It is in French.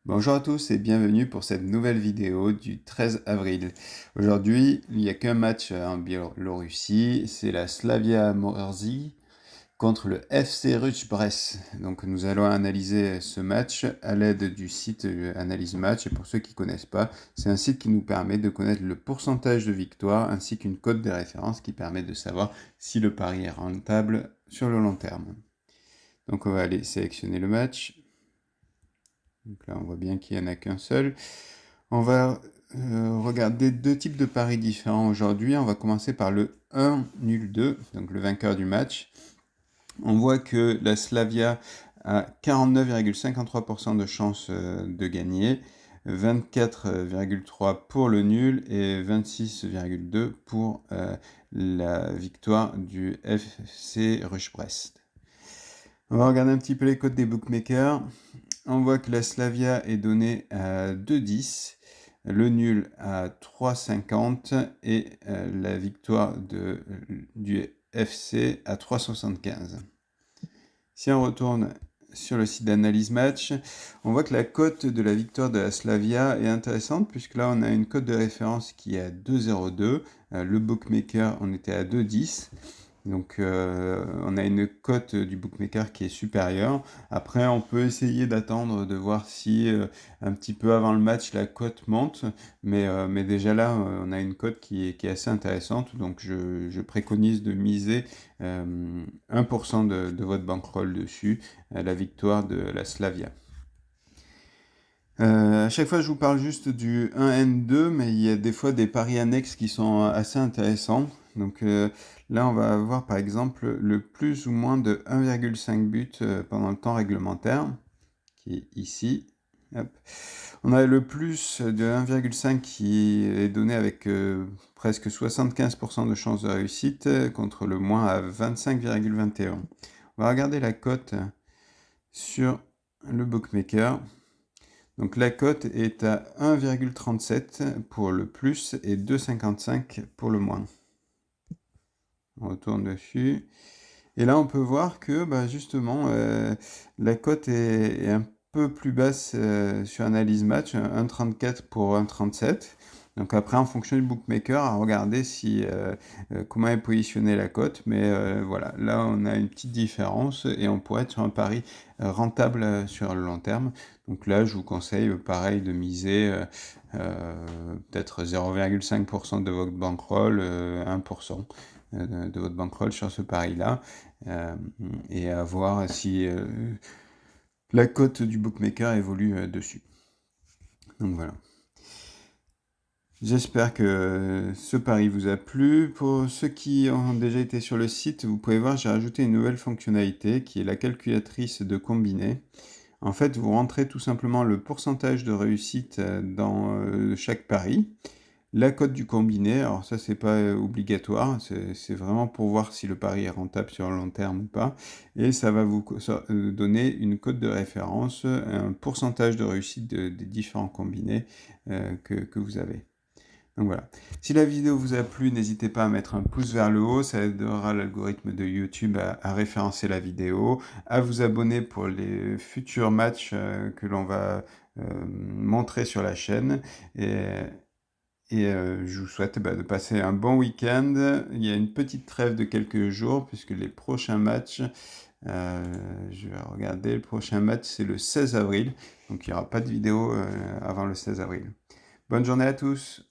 Bonjour à tous et bienvenue pour cette nouvelle vidéo du 13 avril. Aujourd'hui, il n'y a qu'un match en Biélorussie, c'est la Slavia Morzi contre le FC Ruch Brest. Donc nous allons analyser ce match à l'aide du site Analyse Match. Et pour ceux qui ne connaissent pas, c'est un site qui nous permet de connaître le pourcentage de victoire ainsi qu'une cote des références qui permet de savoir si le pari est rentable sur le long terme. Donc on va aller sélectionner le match. Donc là, on voit bien qu'il n'y en a qu'un seul. On va regarder deux types de paris différents aujourd'hui. On va commencer par le 1 nul 2, donc le vainqueur du match. On voit que la Slavia a 49,53% de chances de gagner, 24,3% pour le nul et 26,2% pour la victoire du FC Ruch Brest. On va regarder un petit peu les cotes des bookmakers. On voit que la Slavia est donnée à 2,10, le nul à 3,50 et la victoire du FC à 3,75. Si on retourne sur le site d'analyse match, on voit que la cote de la victoire de la Slavia est intéressante puisque là on a une cote de référence qui est à 2,02, le bookmaker on était à 2,10. Donc on a une cote du bookmaker qui est supérieure. Après on peut essayer d'attendre, de voir si un petit peu avant le match la cote monte. Mais déjà là on a une cote qui est assez intéressante. Donc je préconise de miser 1% de votre bankroll dessus, la victoire de la Slavia. À chaque fois, je vous parle juste du 1N2, mais il y a des fois des paris annexes qui sont assez intéressants. Donc là, on va avoir par exemple le plus ou moins de 1,5 but pendant le temps réglementaire, qui est ici. Hop. On a le plus de 1,5 qui est donné avec presque 75% de chances de réussite contre le moins à 25,21. On va regarder la cote sur le bookmaker. Donc la cote est à 1,37 pour le plus et 2,55 pour le moins. On retourne dessus. Et là, on peut voir que justement, la cote est un peu plus basse sur Analyse Match, 1,34 pour 1,37. Donc après, en fonction du bookmaker, à regarder comment est positionnée la cote. Mais voilà, là, on a une petite différence et on pourrait être sur un pari rentable sur le long terme. Donc là, je vous conseille, pareil, de miser peut-être 0,5% de votre bankroll, 1% de votre bankroll sur ce pari-là, et à voir si la cote du bookmaker évolue dessus. Donc voilà. J'espère que ce pari vous a plu. Pour ceux qui ont déjà été sur le site, vous pouvez voir, j'ai rajouté une nouvelle fonctionnalité qui est la calculatrice de combinés. En fait, vous rentrez tout simplement le pourcentage de réussite dans chaque pari. La cote du combiné, alors ça c'est pas obligatoire, c'est vraiment pour voir si le pari est rentable sur le long terme ou pas. Et ça va vous donner une cote de référence, un pourcentage de réussite des différents combinés que vous avez. Donc voilà. Si la vidéo vous a plu, n'hésitez pas à mettre un pouce vers le haut, ça aidera l'algorithme de YouTube à référencer la vidéo, à vous abonner pour les futurs matchs que l'on va montrer sur la chaîne. Et je vous souhaite de passer un bon week-end. Il y a une petite trêve de quelques jours puisque les prochains matchs, je vais regarder, le prochain match c'est le 16 avril. Donc il n'y aura pas de vidéo avant le 16 avril. Bonne journée à tous!